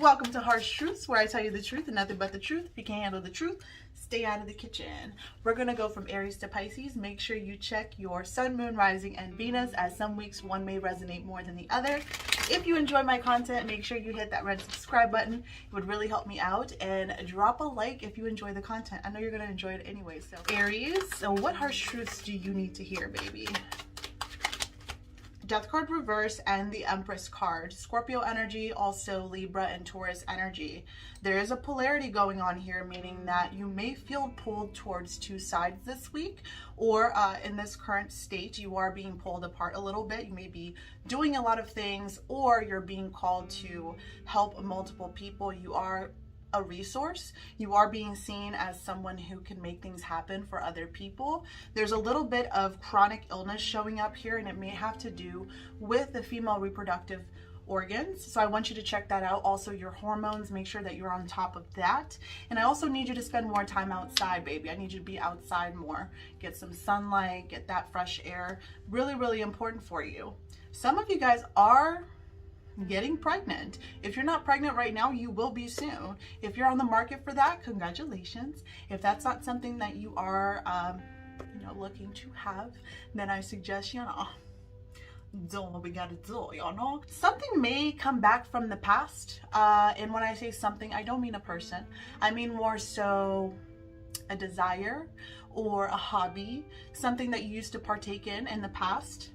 Welcome to Harsh Truths, where I tell you the truth and nothing but the truth. If you can't handle the truth, stay out of the kitchen. We're going to go from Aries to Pisces. Make sure you check your sun, moon, rising, and Venus, as some weeks one may resonate more than the other. If you enjoy my content, make sure you hit that red subscribe button. It would really help me out. And drop a like if you enjoy the content. I know you're going to enjoy it anyway. So Aries, so what harsh truths do you need to hear, baby? Death card reverse and the Empress card. Scorpio energy, also Libra and Taurus energy. There is a polarity going on here, meaning that you may feel pulled towards two sides this week, or in this current state, you are being pulled apart a little bit. You may be doing a lot of things, or you're being called to help multiple people. You are a resource. You are being seen as someone who can make things happen for other people. There's a little bit of chronic illness showing up here, and it may have to do with the female reproductive organs. So I want you to check that out. Also your hormones, make sure that you're on top of that. And I also need you to spend more time outside, baby. I need you to be outside more. Get some sunlight, get that fresh air. Really, really important for you. Some of you guys are getting pregnant. If you're not pregnant right now, you will be soon. If you're on the market for that, congratulations. If that's not something that you are looking to have, then I suggest do what we gotta do, something may come back from the past, and when I say something, I don't mean a person. I mean more so a desire or a hobby, something that you used to partake in the past.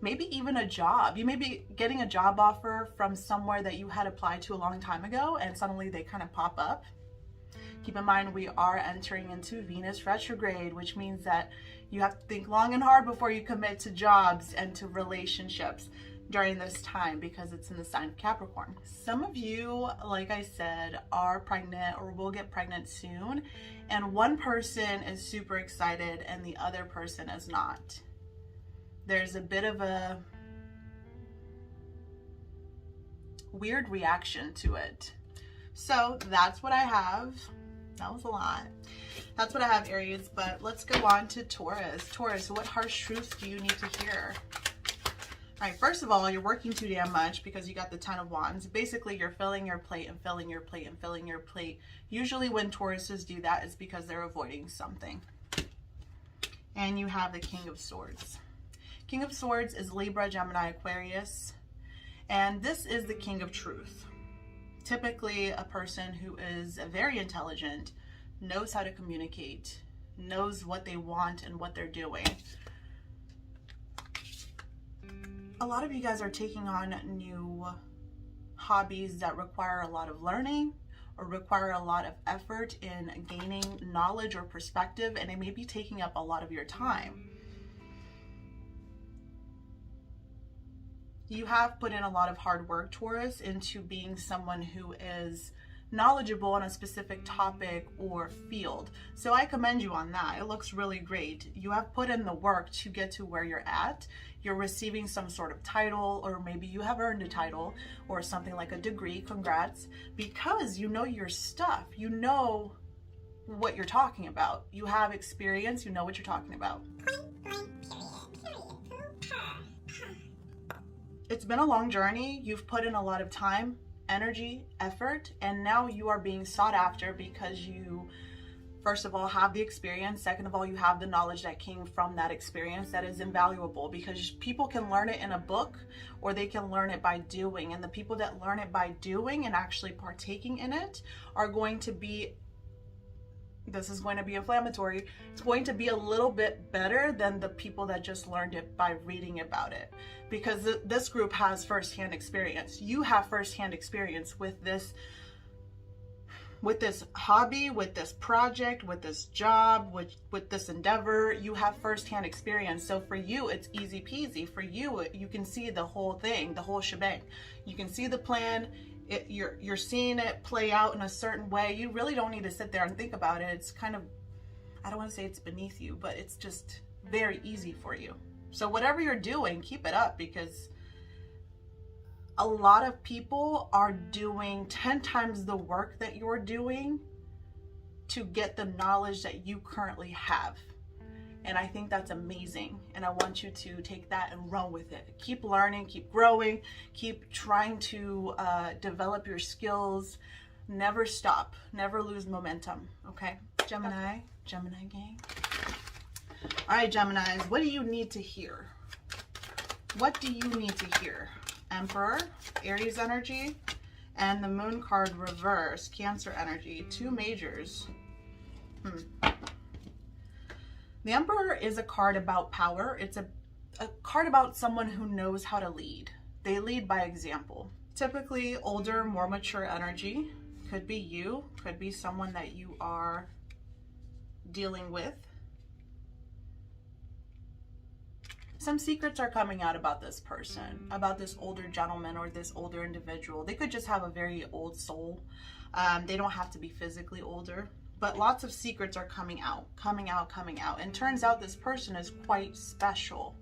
Maybe even a job. You may be getting a job offer from somewhere that you had applied to a long time ago, and suddenly they kind of pop up. Keep in mind, we are entering into Venus retrograde, which means that you have to think long and hard before you commit to jobs and to relationships during this time, because it's in the sign of Capricorn. Some of you, like I said, are pregnant or will get pregnant soon, and one person is super excited and the other person is not. There's a bit of a weird reaction to it. So that's what I have. That was a lot. That's what I have, Aries, but let's go on to Taurus. Taurus, what harsh truths do you need to hear? All right, first of all, you're working too damn much because you got the 10 of Wands. Basically, you're filling your plate and filling your plate and filling your plate. Usually when Tauruses do that, it's because they're avoiding something. And you have the King of Swords. King of Swords is Libra, Gemini, Aquarius, and this is the King of Truth. Typically a person who is very intelligent, knows how to communicate, knows what they want and what they're doing. A lot of you guys are taking on new hobbies that require a lot of learning or require a lot of effort in gaining knowledge or perspective, and it may be taking up a lot of your time. You have put in a lot of hard work, Taurus, into being someone who is knowledgeable on a specific topic or field. So I commend you on that. It looks really great. You have put in the work to get to where you're at. You're receiving some sort of title, or maybe you have earned a title or something like a degree. Congrats, because you know your stuff. You know what you're talking about. You have experience. You know what you're talking about. It's been a long journey. You've put in a lot of time, energy, effort, and now you are being sought after because you, first of all, have the experience. Second of all, you have the knowledge that came from that experience that is invaluable, because people can learn it in a book or they can learn it by doing. And the people that learn it by doing and actually partaking in it are going to be, this is going to be inflammatory, it's going to be a little bit better than the people that just learned it by reading about it, because this group has firsthand experience. You have firsthand experience with this hobby, with this project, with this job, with this endeavor. You have firsthand experience. So for you, it's easy peasy. For you, you can see the whole thing, the whole shebang. You can see the plan. You're seeing it play out in a certain way. You really don't need to sit there and think about it. It's kind of, I don't want to say it's beneath you, but it's just very easy for you. So whatever you're doing, keep it up, because a lot of people are doing 10 times the work that you're doing to get the knowledge that you currently have. And I think that's amazing. And I want you to take that and run with it. Keep learning, keep growing, keep trying to develop your skills. Never stop, never lose momentum, okay? Gemini gang. All right, Geminis, what do you need to hear? What do you need to hear? Emperor, Aries energy, and the Moon card reverse, Cancer energy, 2 majors. The Emperor is a card about power. It's a card about someone who knows how to lead. They lead by example. Typically older, more mature energy. Could be you, could be someone that you are dealing with. Some secrets are coming out about this person, about this older gentleman or this older individual. They could just have a very old soul. They don't have to be physically older, but lots of secrets are coming out. And turns out this person is quite special.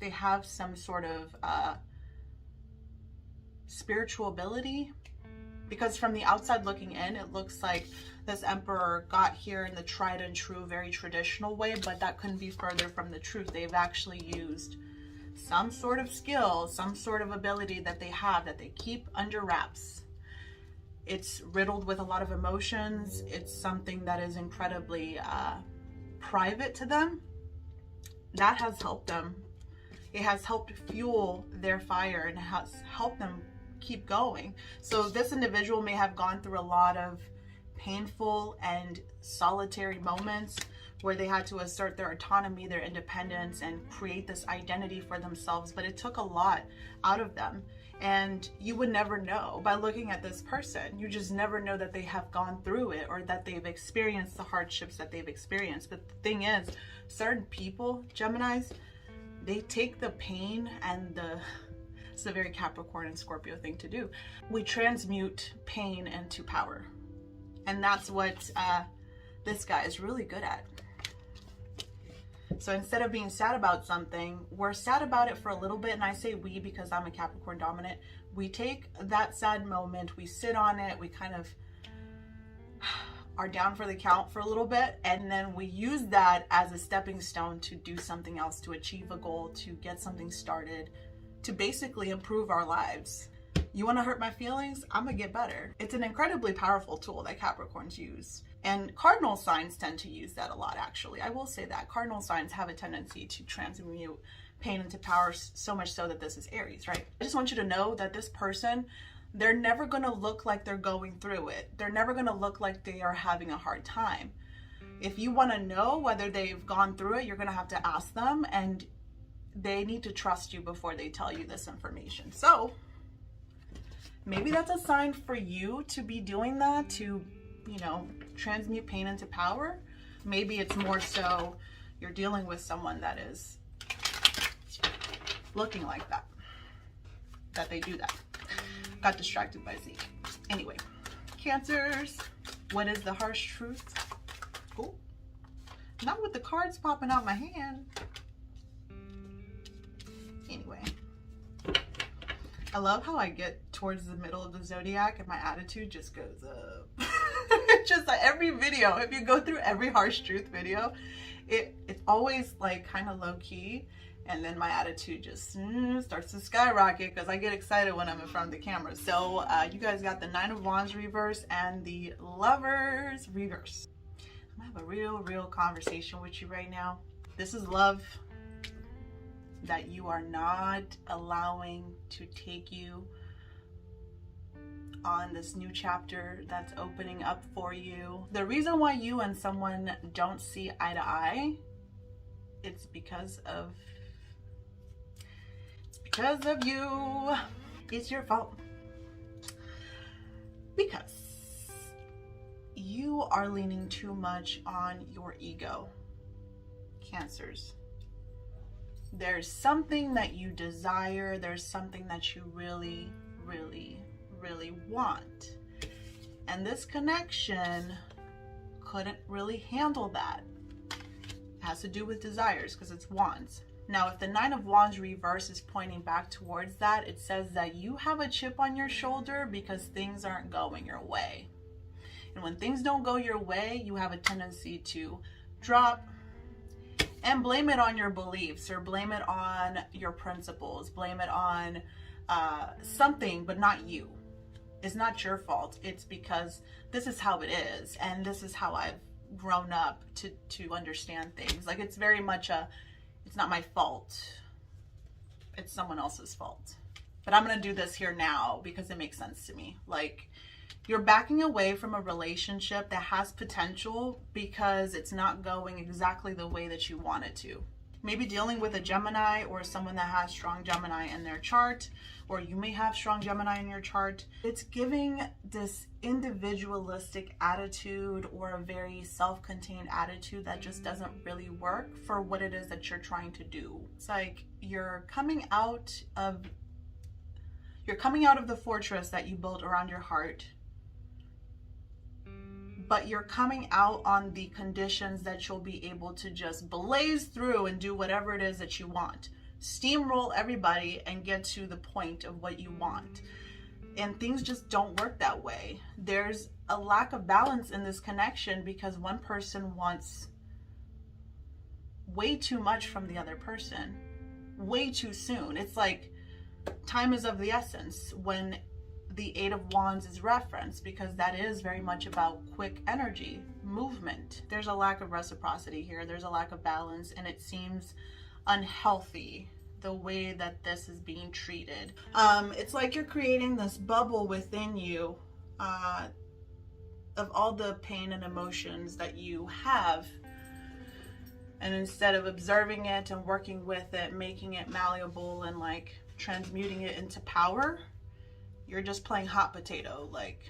They have some sort of spiritual ability, because from the outside looking in, it looks like this Emperor got here in the tried and true, very traditional way, but that couldn't be further from the truth. They've actually used some sort of skill, some sort of ability that they have that they keep under wraps. It's riddled with a lot of emotions. It's something that is incredibly private to them. That has helped them. It has helped fuel their fire and has helped them keep going. So this individual may have gone through a lot of painful and solitary moments where they had to assert their autonomy, their independence, and create this identity for themselves, but it took a lot out of them. And you would never know by looking at this person. You just never know that they have gone through it or that they've experienced the hardships that they've experienced. But the thing is, certain people, Geminis, they take the pain and it's a very Capricorn and Scorpio thing to do. We transmute pain into power. And that's what this guy is really good at. So instead of being sad about something, we're sad about it for a little bit. And I say we because I'm a Capricorn dominant. We take that sad moment, we sit on it, we kind of are down for the count for a little bit, and then we use that as a stepping stone to do something else, to achieve a goal, to get something started, to basically improve our lives. You want to hurt my feelings? I'm gonna get better. It's an incredibly powerful tool that Capricorns use. And cardinal signs tend to use that a lot, actually. I will say that. Cardinal signs have a tendency to transmute pain into power, so much so that this is Aries, right? I just want you to know that this person, they're never going to look like they're going through it. They're never going to look like they are having a hard time. If you want to know whether they've gone through it, you're going to have to ask them, and they need to trust you before they tell you this information. So maybe that's a sign for you to be doing that, to, you know, transmute pain into power. Maybe it's more so you're dealing with someone that is looking like that they do that. Got distracted by Z. Anyway, Cancers, what is the harsh truth? Oh, not with the cards popping out my hand. Anyway, I love how I get towards the middle of the zodiac and my attitude just goes up. Just like every video, if you go through every harsh truth video, it's always like kind of low key, and then my attitude just starts to skyrocket because I get excited when I'm in front of the camera. So you guys got the 9 of Wands reverse and the Lovers reverse. I'm gonna have a real conversation with you right now. This is love that you are not allowing to take you on this new chapter that's opening up for you. The reason why you and someone don't see eye to eye, it's because of you. It's your fault. Because you are leaning too much on your ego, Cancers. There's something that you desire. There's something that you really want. And this connection couldn't really handle that. It has to do with desires because it's wands. Now, if the 9 of Wands reverse is pointing back towards that, it says that you have a chip on your shoulder because things aren't going your way. And when things don't go your way, you have a tendency to drop, and blame it on your beliefs, or blame it on your principles, blame it on something, but not you. It's not your fault. It's because this is how it is, and this is how I've grown up to understand things. Like, it's very much it's not my fault, it's someone else's fault. But I'm gonna do this here now because it makes sense to me. Like, you're backing away from a relationship that has potential because it's not going exactly the way that you want it to. Maybe dealing with a Gemini or someone that has strong Gemini in their chart, or you may have strong Gemini in your chart. It's giving this individualistic attitude or a very self-contained attitude that just doesn't really work for what it is that you're trying to do. It's like you're coming out of the fortress that you built around your heart, but you're coming out on the conditions that you'll be able to just blaze through and do whatever it is that you want. Steamroll everybody and get to the point of what you want. And things just don't work that way. There's a lack of balance in this connection because one person wants way too much from the other person, way too soon. It's like time is of the essence when the Eight of Wands is referenced, because that is very much about quick energy, movement. There's a lack of reciprocity here. There's a lack of balance, and it seems unhealthy the way that this is being treated. It's like you're creating this bubble within you of all the pain and emotions that you have. And instead of observing it and working with it, making it malleable and like transmuting it into power, you're just playing hot potato. Like,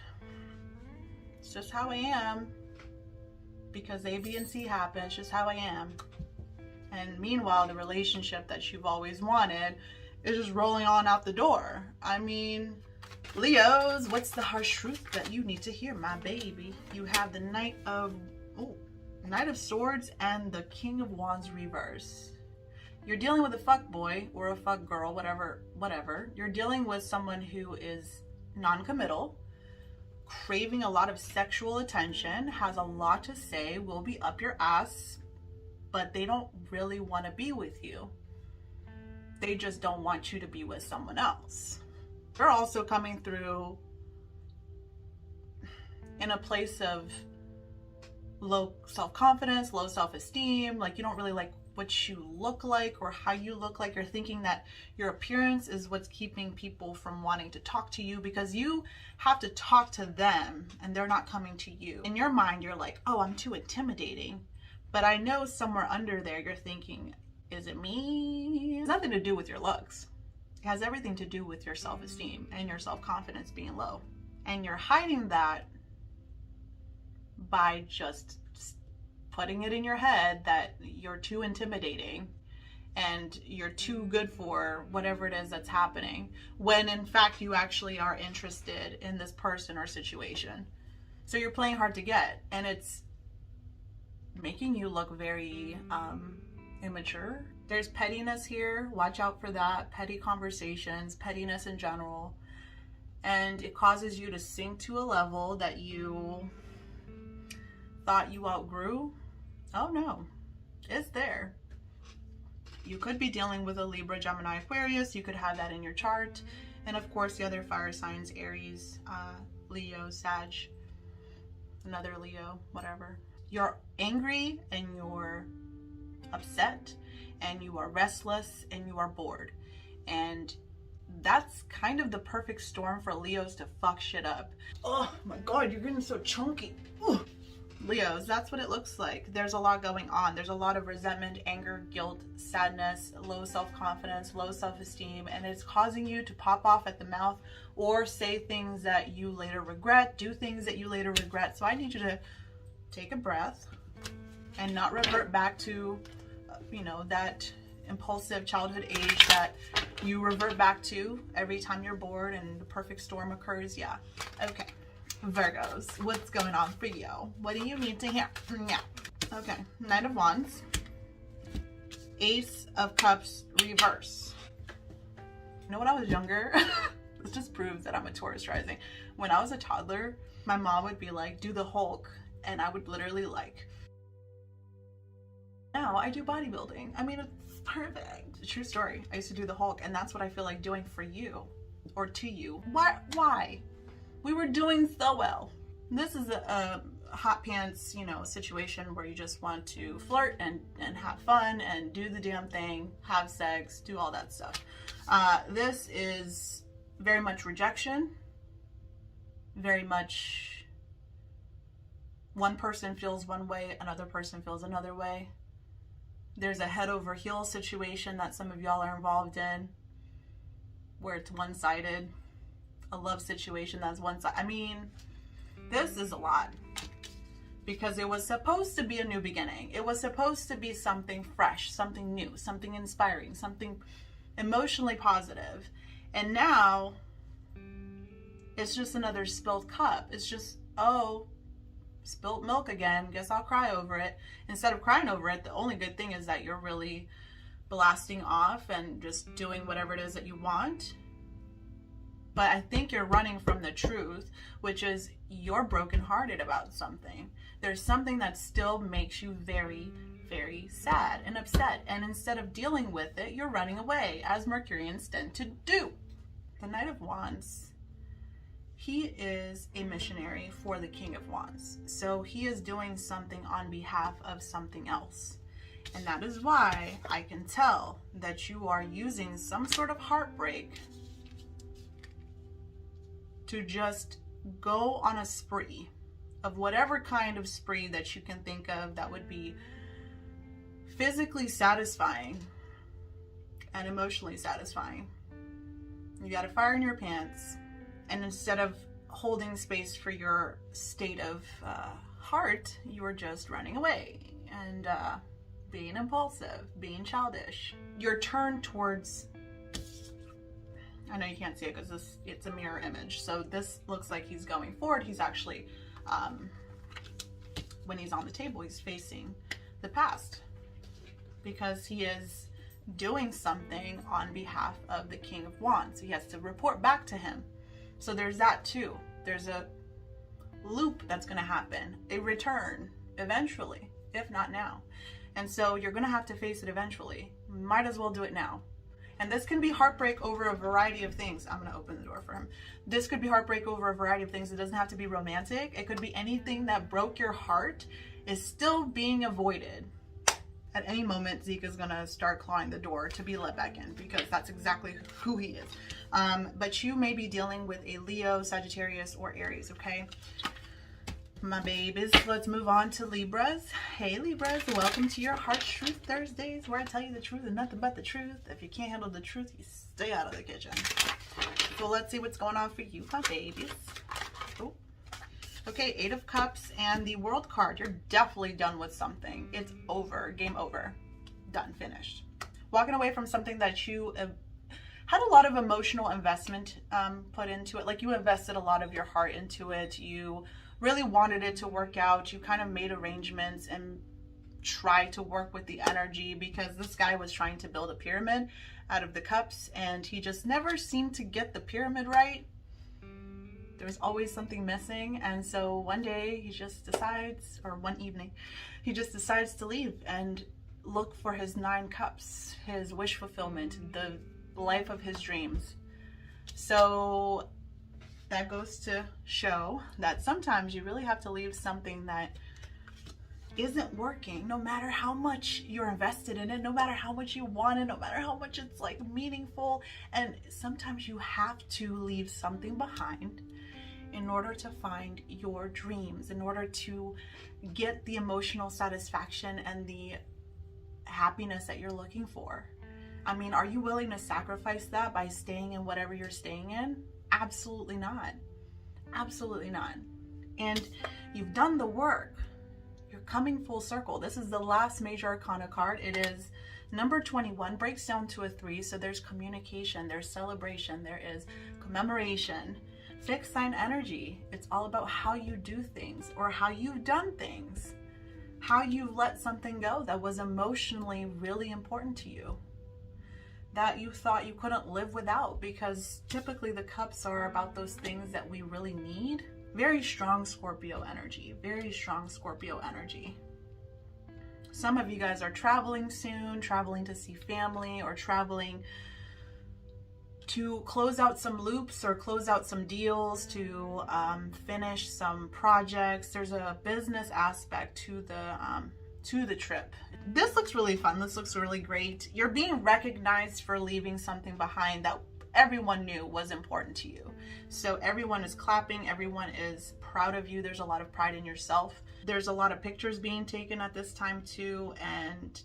it's just how I am because A, B, and C happen. It's just how I am. And meanwhile, the relationship that you've always wanted is just rolling on out the door. I mean, Leos, what's the harsh truth that you need to hear, my baby? You have the Knight of Swords and the King of Wands reverse. You're dealing with a fuck boy or a fuck girl, whatever. You're dealing with someone who is non-committal, craving a lot of sexual attention, has a lot to say, will be up your ass, but they don't really want to be with you. They just don't want you to be with someone else. They're also coming through in a place of low self-confidence, low self-esteem. Like, you don't really like what you look like or how you look like. You're thinking that your appearance is what's keeping people from wanting to talk to you because you have to talk to them and they're not coming to you. In your mind, you're like, oh, I'm too intimidating. But I know somewhere under there, you're thinking, is it me? It's nothing to do with your looks. It has everything to do with your self-esteem and your self-confidence being low. And you're hiding that by just putting it in your head that you're too intimidating and you're too good for whatever it is that's happening, when in fact you actually are interested in this person or situation. So you're playing hard to get, and it's making you look very immature. There's pettiness here. Watch out for that. Petty conversations, pettiness in general. And it causes you to sink to a level that you thought you outgrew. Oh no, it's there. You could be dealing with a Libra, Gemini, Aquarius. You could have that in your chart. And of course, the other fire signs, Aries, Leo, Sag, another Leo, whatever. You're angry and you're upset and you are restless and you are bored. And that's kind of the perfect storm for Leos to fuck shit up. Oh my God, you're getting so chunky. Ooh. Leos, that's what it looks like. There's a lot going on. There's a lot of resentment, anger, guilt, sadness, low self-confidence, low self-esteem, and it's causing you to pop off at the mouth or say things that you later regret, do things that you later regret. So I need you to take a breath and not revert back to, that impulsive childhood age that you revert back to every time you're bored and the perfect storm occurs. Yeah. Okay. Virgos, what's going on for you? What do you need to hear? Yeah. Okay. Knight of Wands. Ace of Cups reverse. You know, when I was younger, this just proves that I'm a Taurus rising. When I was a toddler, my mom would be like, do the Hulk. And I would literally like Now I do bodybuilding. I mean, it's perfect. True story. I used to do the Hulk, and that's what I feel like doing for you or to you. Why? We were doing so well. This is a hot pants, you know, situation where you just want to flirt and have fun and do the damn thing, have sex, do all that stuff. This is very much rejection, very much one person feels one way, another person feels another way. There's a head over heels situation that some of y'all are involved in where it's one-sided. A love situation that's one-sided. I mean, this is a lot because it was supposed to be a new beginning. It was supposed to be something fresh, something new, something inspiring, something emotionally positive. And now it's just another spilled cup. It's just, oh, spilt milk again, guess I'll cry over it. Instead of crying over it, the only good thing is that you're really blasting off and just doing whatever it is that you want. But I think you're running from the truth, which is you're brokenhearted about something. There's something that still makes you very, very sad and upset. And instead of dealing with it, you're running away, as Mercurians tend to do. The Knight of Wands, he is a missionary for the King of Wands. So he is doing something on behalf of something else. And that is why I can tell that you are using some sort of heartbreak to just go on a spree of whatever kind of spree that you can think of that would be physically satisfying and emotionally satisfying. You got a fire in your pants, and instead of holding space for your state of heart, you are just running away and being impulsive, being childish. Your turn towards, I know you can't see it because it's a mirror image. So this looks like he's going forward. He's actually, when he's on the table, he's facing the past because he is doing something on behalf of the King of Wands. He has to report back to him. So there's that too. There's a loop that's going to happen, a return eventually, if not now. And so you're going to have to face it eventually. Might as well do it now. And this can be heartbreak over a variety of things. I'm going to open the door for him. This could be heartbreak over a variety of things. It doesn't have to be romantic. It could be anything that broke your heart is still being avoided. At any moment, Zeke is going to start clawing the door to be let back in because that's exactly who he is. But you may be dealing with a Leo, Sagittarius, or Aries, okay? My babies, let's move on to Libras. Hey Libras, welcome to your Heart Truth Thursdays, where I tell you the truth and nothing but the truth. If you can't handle the truth, you stay out of the kitchen. So let's see what's going on for you, my babies. Oh. Okay, 8 of Cups and the World card. You're definitely done with something. It's over. Game over. Done. Finished. Walking away from something that you had a lot of emotional investment put into it. Like you invested a lot of your heart into it. You really wanted it to work out. You kind of made arrangements and tried to work with the energy because this guy was trying to build a pyramid out of the cups and he just never seemed to get the pyramid right. There was always something missing, and so one day he just decides, or one evening, he just decides to leave and look for his 9 cups, his wish fulfillment, the life of his dreams. So that goes to show that sometimes you really have to leave something that isn't working, no matter how much you're invested in it, no matter how much you want it, no matter how much it's like meaningful. And sometimes you have to leave something behind in order to find your dreams, in order to get the emotional satisfaction and the happiness that you're looking for. I mean, are you willing to sacrifice that by staying in whatever you're staying in? Absolutely not. Absolutely not. And you've done the work. You're coming full circle. This is the last major arcana card. It is number 21, breaks down to a 3. So there's communication, there's celebration, there is commemoration. Fixed sign energy. It's all about how you do things or how you've done things. How you've let something go that was emotionally really important to you. That you thought you couldn't live without, because typically the cups are about those things that we really need. Very strong Scorpio energy. Very strong Scorpio energy. Some of you guys are traveling soon, traveling to see family, or traveling to close out some loops or close out some deals, to finish some projects. There's a business aspect to the trip. This looks really fun. This looks really great. You're being recognized for leaving something behind that everyone knew was important to you. So everyone is clapping, everyone is proud of you. There's a lot of pride in yourself. There's a lot of pictures being taken at this time too, and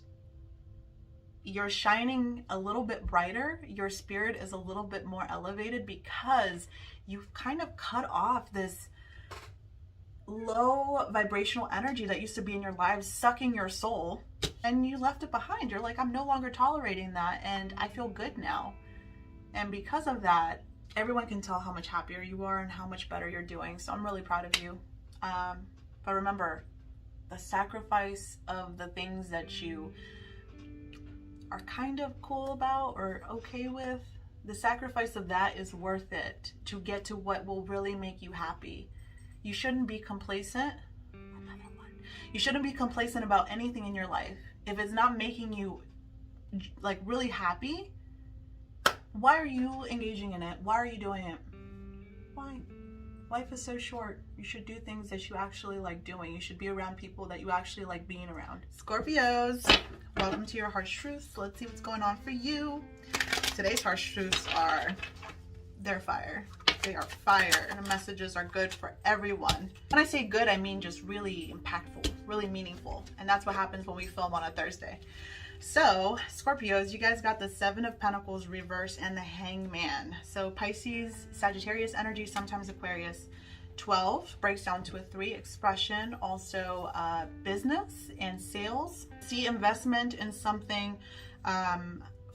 you're shining a little bit brighter. Your spirit is a little bit more elevated because you've kind of cut off this low vibrational energy that used to be in your lives, sucking your soul, and you left it behind. You're like, I'm no longer tolerating that, and I feel good now. And because of that, everyone can tell how much happier you are and how much better you're doing. So I'm really proud of you. But remember, the sacrifice of the things that you are kind of cool about or okay with, the sacrifice of that is worth it to get to what will really make you happy. You shouldn't be complacent. Another one. You shouldn't be complacent about anything in your life. If it's not making you like really happy, why are you engaging in it? Why are you doing it? Why? Life is so short. You should do things that you actually like doing. You should be around people that you actually like being around. Scorpios, welcome to your harsh truths. Let's see what's going on for you. Today's harsh truths are, they're fire. They are fire, and the messages are good for everyone. When I say good, I mean just really impactful, really meaningful. And that's what happens when we film on a Thursday. So Scorpios, you guys got the 7 of Pentacles reverse and the Hangman. So Pisces, Sagittarius energy, sometimes Aquarius. 12 breaks down to a 3, expression, also business and sales. See investment in something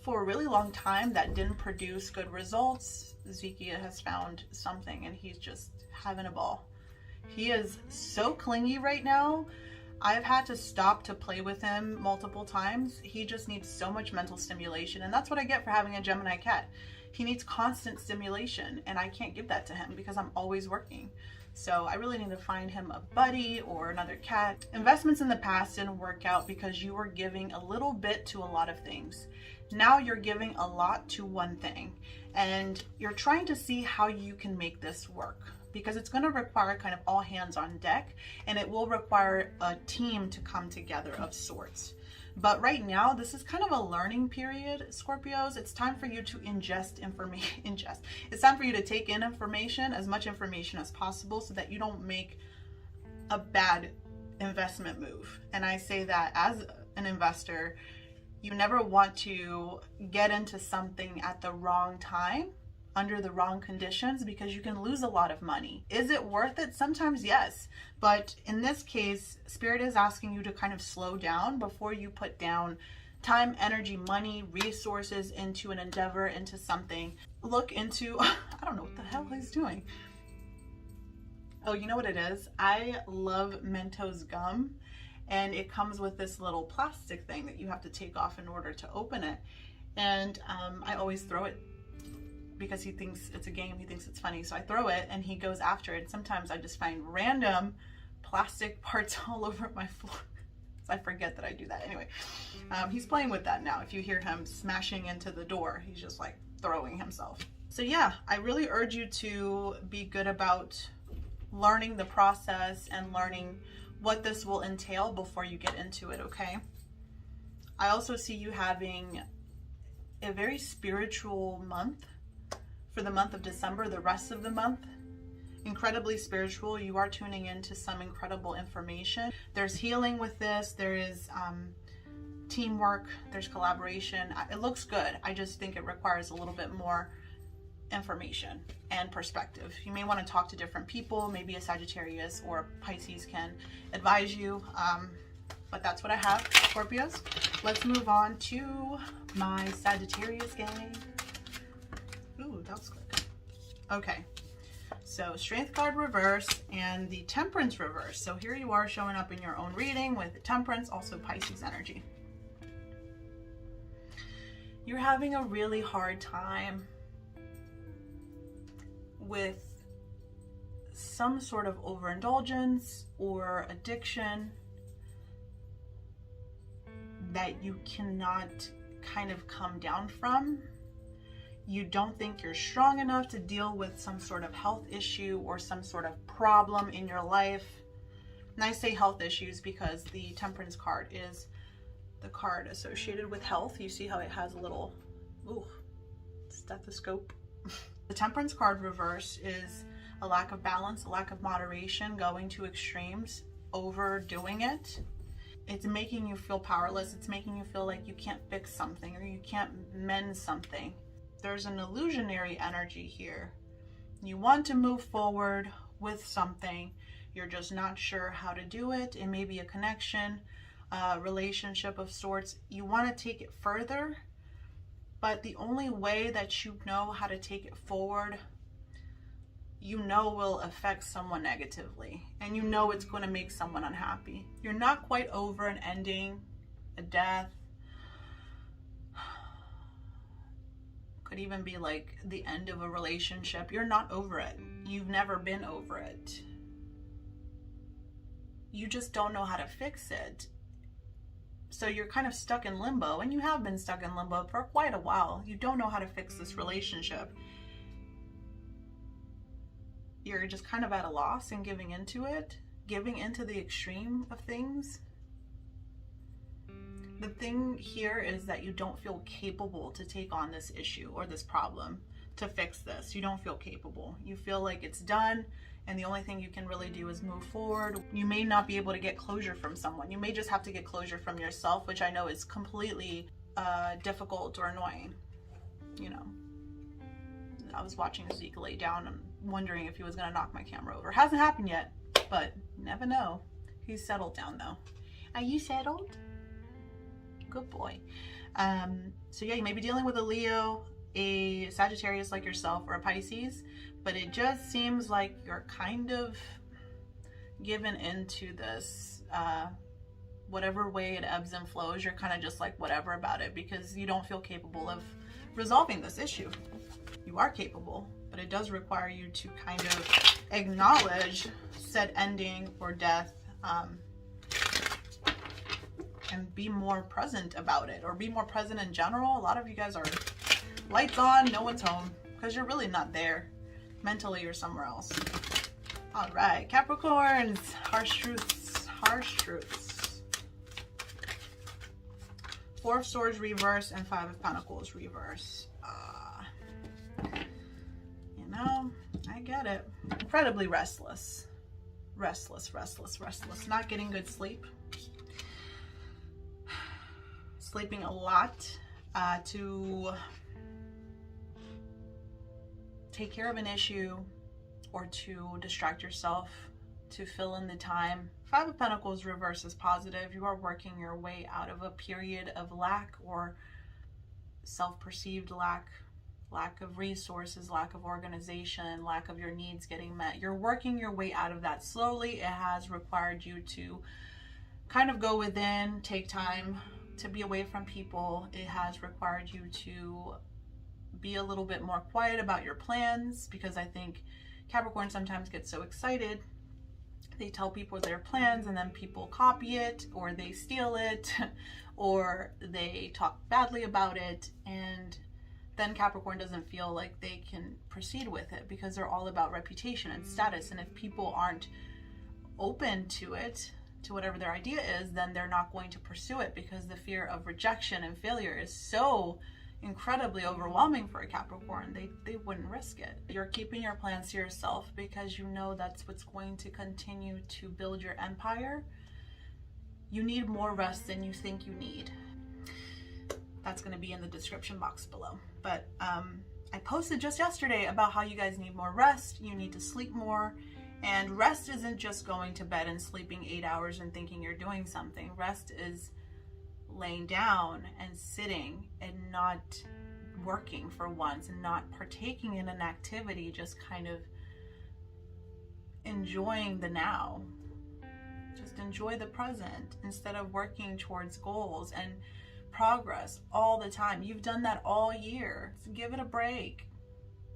for a really long time that didn't produce good results. Zekia has found something and he's just having a ball. He is so clingy right now. I've had to stop to play with him multiple times. He just needs so much mental stimulation, and that's what I get for having a Gemini cat. He needs constant stimulation, and I can't give that to him because I'm always working. So I really need to find him a buddy or another cat. Investments in the past didn't work out because you were giving a little bit to a lot of things. Now you're giving a lot to one thing, and you're trying to see how you can make this work, because it's going to require kind of all hands on deck, and it will require a team to come together of sorts. But right now, this is kind of a learning period, Scorpios. It's time for you to ingest information. It's time for you to take in information, as much information as possible, so that you don't make a bad investment move. And I say that as an investor, you never want to get into something at the wrong time, under the wrong conditions, because you can lose a lot of money. Is it worth it? Sometimes yes, but in this case, Spirit is asking you to kind of slow down before you put down time, energy, money, resources into an endeavor, into something. Look into, I don't know what the hell he's doing. Oh, you know what it is? I love Mentos gum, and it comes with this little plastic thing that you have to take off in order to open it. And I always throw it because he thinks it's a game, he thinks it's funny. So I throw it and he goes after it. Sometimes I just find random plastic parts all over my floor. So I forget that I do that. Anyway, he's playing with that now. If you hear him smashing into the door, he's just like throwing himself. So yeah, I really urge you to be good about learning the process and learning what this will entail before you get into it, okay? I also see you having a very spiritual month for the month of December, the rest of the month. Incredibly spiritual. You are tuning into some incredible information. There's healing with this. There is teamwork. There's collaboration. It looks good. I just think it requires a little bit more information and perspective. You may want to talk to different people. Maybe a Sagittarius or a Pisces can advise you. But that's what I have, Scorpios. Let's move on to my Sagittarius gang. Ooh, that was quick. Okay, so Strength card reverse and the Temperance reverse. So here you are showing up in your own reading with the Temperance, also Pisces energy. You're having a really hard time with some sort of overindulgence or addiction. that you cannot kind of come down from. You don't think you're strong enough to deal with some sort of health issue or some sort of problem in your life. And I say health issues because the Temperance card is the card associated with health. You see how it has a little stethoscope. The Temperance card reverse is a lack of balance, a lack of moderation, going to extremes, overdoing it. It's making you feel powerless. It's making you feel like you can't fix something or you can't mend something. There's an illusionary energy here. You want to move forward with something. You're just not sure how to do it. It may be a connection, a relationship of sorts. You want to take it further, but the only way that you know how to take it forward, you know will affect someone negatively, and you know it's going to make someone unhappy. You're not quite over an ending, a death. Could even be like the end of a relationship. You're not over it. You've never been over it. You just don't know how to fix it. So you're kind of stuck in limbo, and you have been stuck in limbo for quite a while. You don't know how to fix this relationship. You're just kind of at a loss and giving into it, giving into the extreme of things. The thing here is that you don't feel capable to take on this issue or this problem, to fix this. You don't feel capable. You feel like it's done, and the only thing you can really do is move forward. You may not be able to get closure from someone. You may just have to get closure from yourself, which I know is completely difficult or annoying. You know, I was watching Zeke lay down and wondering if he was gonna knock my camera over. Hasn't happened yet, but you never know. He's settled down though. Are you settled? Good boy. So yeah, you may be dealing with a Leo, a Sagittarius like yourself, or a Pisces, but it just seems like you're kind of given into this, whatever way it ebbs and flows, you're kind of just like whatever about it because you don't feel capable of resolving this issue. You are capable, but it does require you to kind of acknowledge said ending or death, and be more present about it, or be more present in general. A lot of you guys are lights on, no one's home, because you're really not there. Mentally, you're somewhere else. All right, Capricorns, harsh truths, harsh truths. Four of Swords reverse and Five of Pentacles reverse. You know, I get it. Incredibly restless. Restless. Not getting good sleep. Sleeping a lot to take care of an issue or to distract yourself, to fill in the time. Five of Pentacles reverse is positive. You are working your way out of a period of lack or self-perceived lack of resources, lack of organization, lack of your needs getting met. You're working your way out of that slowly. It has required you to kind of go within, take time to be away from people. It has required you to be a little bit more quiet about your plans, because I think Capricorn sometimes gets so excited. They tell people their plans and then people copy it, or they steal it, or they talk badly about it, and then Capricorn doesn't feel like they can proceed with it because they're all about reputation and status. And if people aren't open to it, to whatever their idea is, then they're not going to pursue it, because the fear of rejection and failure is so incredibly overwhelming for a Capricorn. They wouldn't risk it. You're keeping your plans to yourself because you know that's what's going to continue to build your empire. You need more rest than you think you need. That's going to be in the description box below. But I posted just yesterday about how you guys need more rest. You need to sleep more. And rest isn't just going to bed and sleeping 8 hours and thinking you're doing something. Rest is laying down and sitting and not working for once, and not partaking in an activity, just kind of enjoying the now. Just enjoy the present instead of working towards goals and progress all the time. You've done that all year. So give it a break.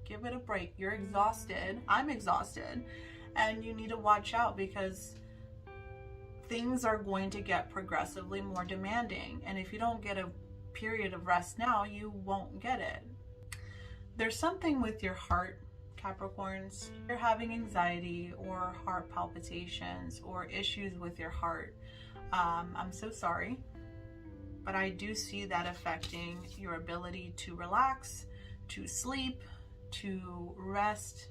Give it a break. You're exhausted. I'm exhausted. And you need to watch out, because things are going to get progressively more demanding. And if you don't get a period of rest now, you won't get it. There's something with your heart, Capricorns. You're having anxiety or heart palpitations or issues with your heart. I'm so sorry, but I do see that affecting your ability to relax, to sleep, to rest.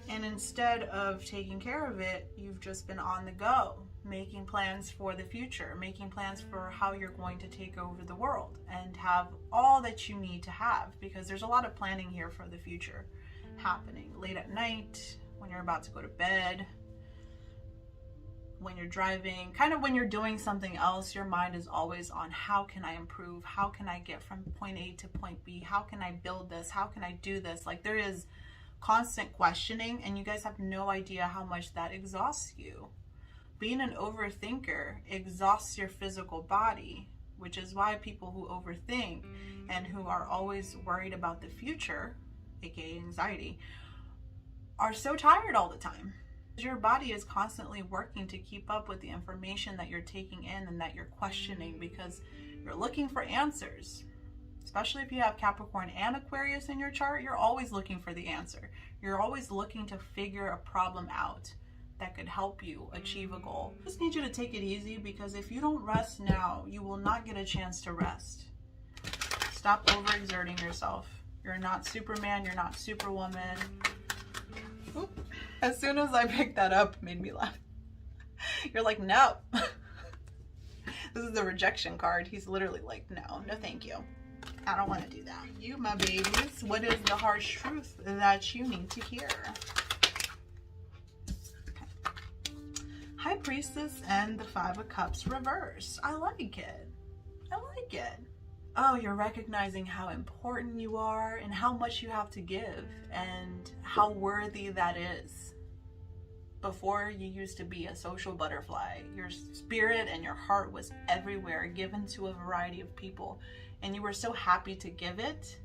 And instead of taking care of it, you've just been on the go, making plans for the future, making plans for how you're going to take over the world and have all that you need to have, because there's a lot of planning here for the future happening late at night, when you're about to go to bed, when you're driving, kind of when you're doing something else. Your mind is always on, how can I improve? How can I get from point A to point B? How can I build this? How can I do this? Like, there is constant questioning, and you guys have no idea how much that exhausts you. Being an overthinker exhausts your physical body, which is why people who overthink and who are always worried about the future, aka anxiety, are so tired all the time. Your body is constantly working to keep up with the information that you're taking in and that you're questioning, because you're looking for answers. Especially if you have Capricorn and Aquarius in your chart, you're always looking for the answer. You're always looking to figure a problem out that could help you achieve a goal. I just need you to take it easy, because if you don't rest now, you will not get a chance to rest. Stop overexerting yourself. You're not Superman, you're not Superwoman. Oop. As soon as I picked that up, it made me laugh. You're like, no. This is the rejection card. He's literally like, no thank you. I don't want to do that. You, my babies, what is the harsh truth that you need to hear? Okay. High Priestess and the Five of Cups reverse. I like it. I like it. Oh, you're recognizing how important you are and how much you have to give and how worthy that is. Before, you used to be a social butterfly. Your spirit and your heart was everywhere, given to a variety of people, and you were so happy to give it.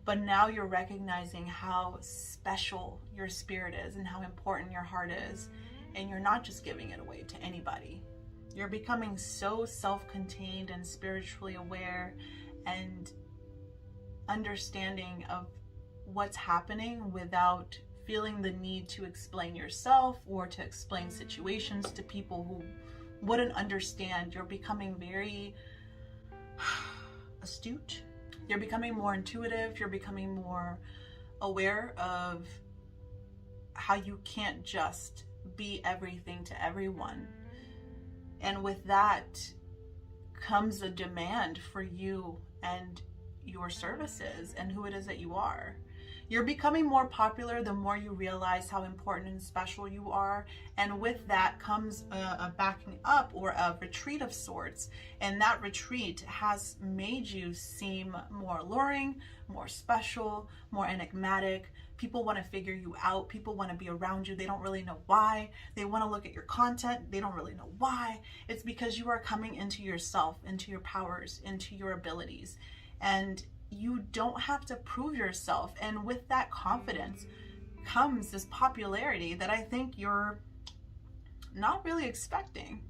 But now you're recognizing how special your spirit is and how important your heart is, and you're not just giving it away to anybody. You're becoming so self-contained and spiritually aware and understanding of what's happening without feeling the need to explain yourself or to explain situations to people who wouldn't understand. You're becoming very astute. You're becoming more intuitive. You're becoming more aware of how you can't just be everything to everyone. And with that comes a demand for you and your services and who it is that you are. You're becoming more popular the more you realize how important and special you are. And with that comes a backing up or a retreat of sorts. And that retreat has made you seem more alluring, more special, more enigmatic. People want to figure you out. People want to be around you. They don't really know why. They want to look at your content. They don't really know why. It's because you are coming into yourself, into your powers, into your abilities. And you don't have to prove yourself. And with that confidence comes this popularity that I think you're not really expecting.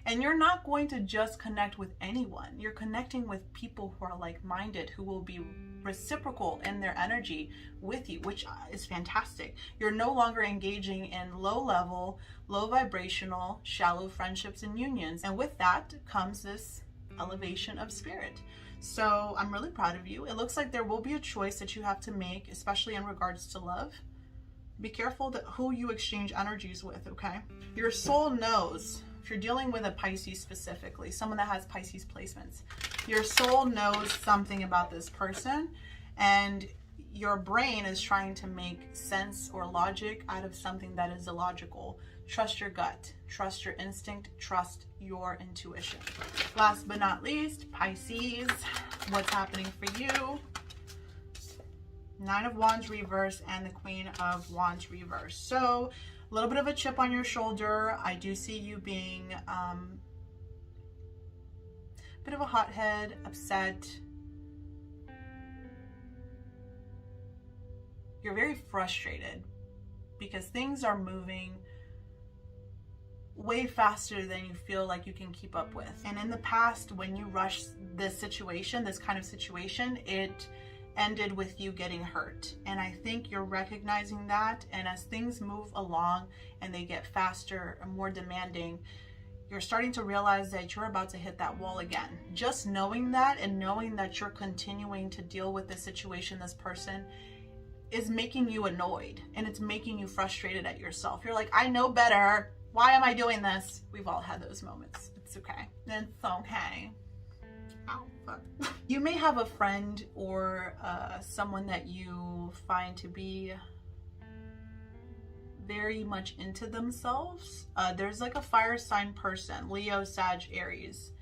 And you're not going to just connect with anyone. You're connecting with people who are like-minded, who will be reciprocal in their energy with you, which is fantastic. You're no longer engaging in low-level, low-vibrational, shallow friendships and unions. And with that comes this elevation of spirit. So I'm really proud of you. It looks like there will be a choice that you have to make, especially in regards to love. Be careful that who you exchange energies with, okay? Your soul knows, if you're dealing with a Pisces specifically, someone that has Pisces placements, your soul knows something about this person, and your brain is trying to make sense or logic out of something that is illogical. Trust your gut, trust your instinct, trust your intuition. Last but not least, Pisces, what's happening for you? Nine of Wands reverse and the Queen of Wands reverse. So a little bit of a chip on your shoulder. I do see you being a bit of a hothead, upset. You're very frustrated because things are moving way faster than you feel like you can keep up with. And in the past, when you rushed this situation, this kind of situation, it ended with you getting hurt. And I think you're recognizing that, and as things move along and they get faster and more demanding, you're starting to realize that you're about to hit that wall again. Just knowing that, and knowing that you're continuing to deal with this situation, this person, is making you annoyed, and it's making you frustrated at yourself. You're like, I know better. Why am I doing this? We've all had those moments. It's okay. It's okay. Ow, fuck. You may have a friend or someone that you find to be very much into themselves. There's like a fire sign person, Leo, Sag, Aries.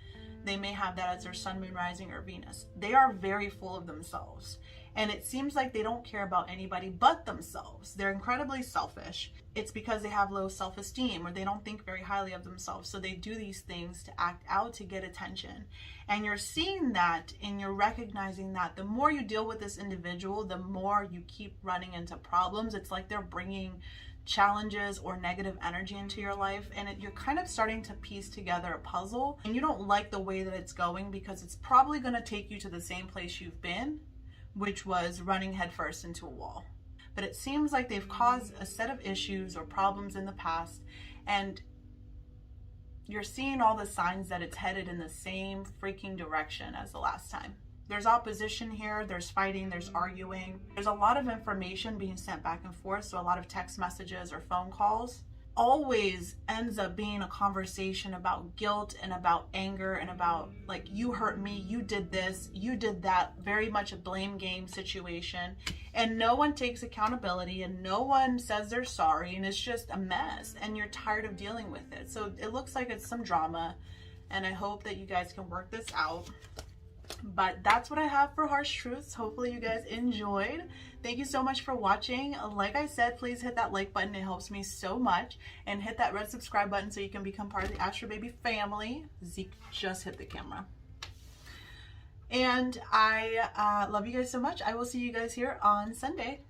They may have that as their sun, moon, rising, or Venus. They are very full of themselves. And it seems like they don't care about anybody but themselves. They're incredibly selfish. It's because they have low self-esteem, or they don't think very highly of themselves. So they do these things to act out, to get attention. And you're seeing that, and you're recognizing that the more you deal with this individual, the more you keep running into problems. It's like they're bringing challenges or negative energy into your life, and you're kind of starting to piece together a puzzle, and you don't like the way that it's going, because it's probably going to take you to the same place you've been, which was running headfirst into a wall. But it seems like they've caused a set of issues or problems in the past, and you're seeing all the signs that it's headed in the same freaking direction as the last time. There's opposition here, there's fighting, there's arguing. There's a lot of information being sent back and forth, so a lot of text messages or phone calls. Always ends up being a conversation about guilt and about anger and about, like, you hurt me, you did this, you did that. Very much a blame game situation. And no one takes accountability, and no one says they're sorry, and it's just a mess, and you're tired of dealing with it. So it looks like it's some drama, and I hope that you guys can work this out. But that's what I have for Harsh Truths. Hopefully you guys enjoyed. Thank you so much for watching. Like I said, please hit that like button. It helps me so much. And hit that red subscribe button so you can become part of the AstroBaby family. Zeke just hit the camera. And I love you guys so much. I will see you guys here on Sunday.